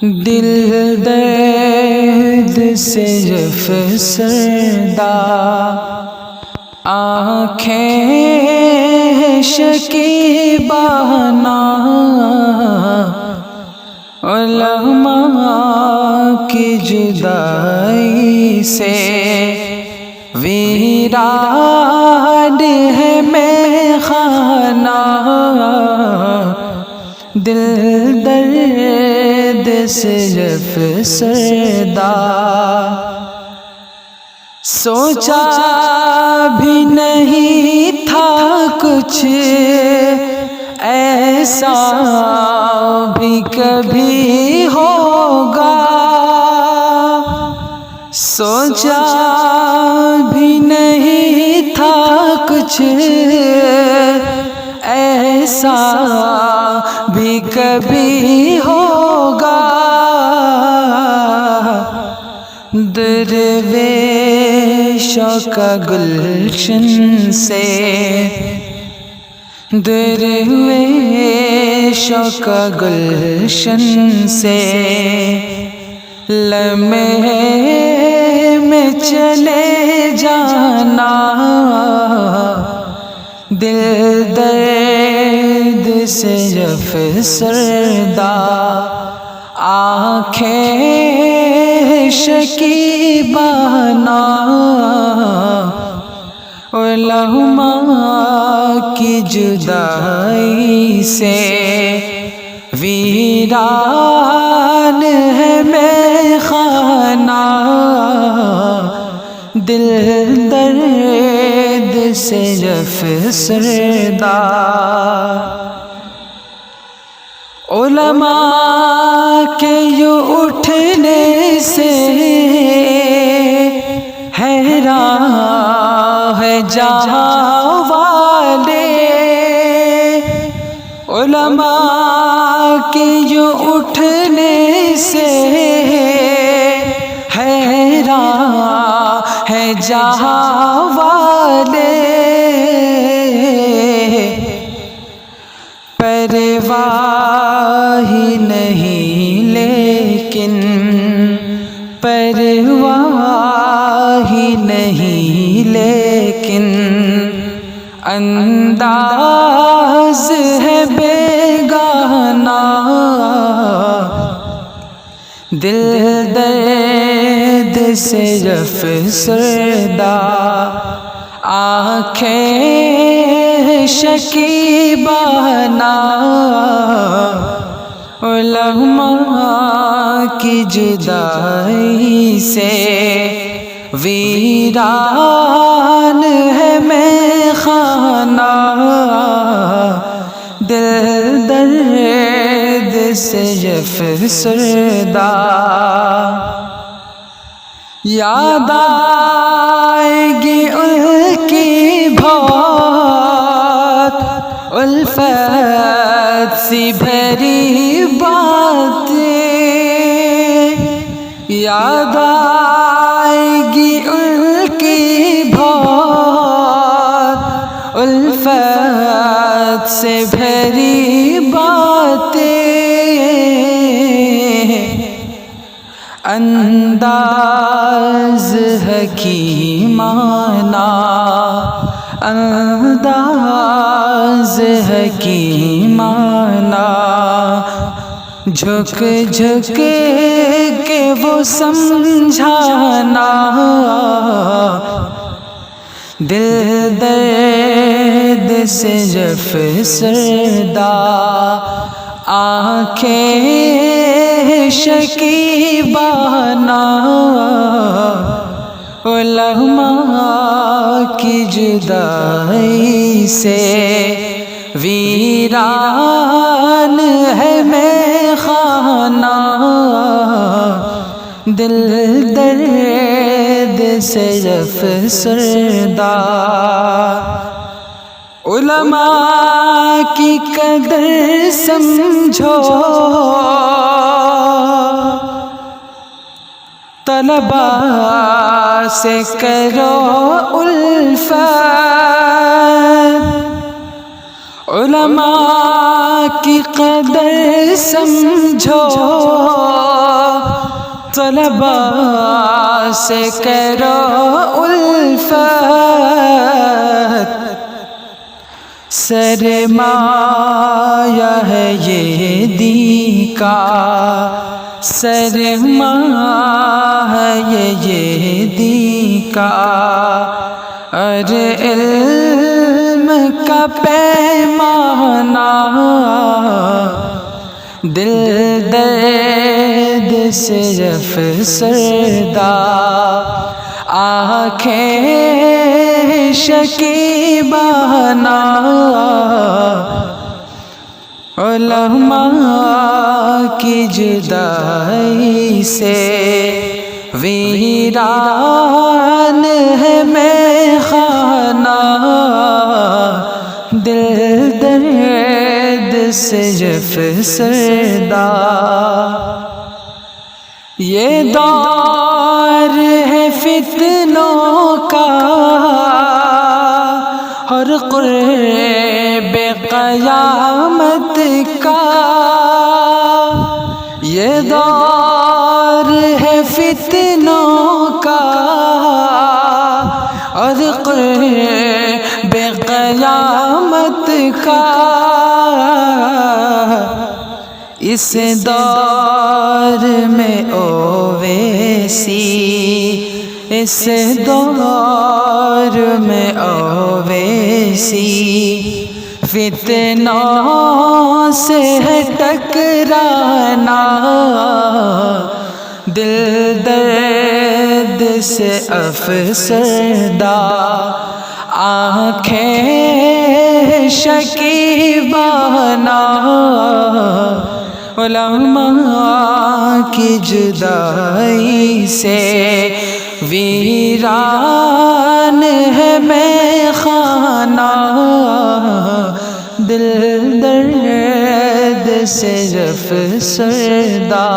دل درد سے افسردہ، آنکھیں شکیبانہ، علماء کی جدائی سے ویران ہے میخانہ، دل درد سے افسردہ، سوچا بھی نہیں تھا کچھ ایسا بھی کبھی ہوگا، سوچا بھی نہیں تھا کچھ ایسا بھی کبھی ہوگا، درویشوں کا گلشن سے، درویشوں کا گلشن سے لمحے میں چلے جانا، دل درد سے افسردہ، آنکھیں شکیبانہ، علماء کی جدائی سے ویران ہے میخانہ، دل درد سے افسردہ، علماء کے یوں اٹھنے سے حیران ہے جہاں والے، علماء کے یوں اٹھنے سے حیران ہے جہاں والے، پرواہ ہی نہیں لیکن، پرواہ ہی نہیں لیکن، انداز ہے بیگانہ، دل درد سے افسردہ، آنکھیں شکیبانہ، علماء کی جدائی سے ویران ہے میخانہ، دل درد سے افسردہ، یاد آئے گی ان کی بہت الفت سی بھری باتیں، یاد آئے گی ان کی بہت الفت سے بھری باتیں، انداز حکیمانہ، انداز حکیمانہ، جھک جھک کے وہ سمجھانا، دل درد سے افسردہ، آنکھیں شکیبانہ، علماء کی جدائی سے ویران ہے میخانہ، دل درد سے افسردہ، علماء کی قدر سمجھو، طلباء سے کرو الفت، علماء کی قدر سمجھو، طلبا سے کرو الفت، سرمایہ ہے یہ دین کا، سرمایہ ہے یہ دین کا، اور علم کا پیمانہ دل درد سے افسردہ، آنکھیں شکیبانہ علماء کی جدائی سے ویران ہے میخانہ، دل درد سے افسردہ۔ یہ دور ہے فتنوں کا اور قرب قیامت کا، یہ دور ہے فتنوں کا اور قرب قیامت کا، اس دور میں اویسی، اس دور میں اویسی، فتنوں سے ہے ٹکرانا، دل درد سے افسردہ، آنکھیں شکیبانہ علماء کی جدائی سے ویران ہے میخانہ، دل درد سے افسردہ۔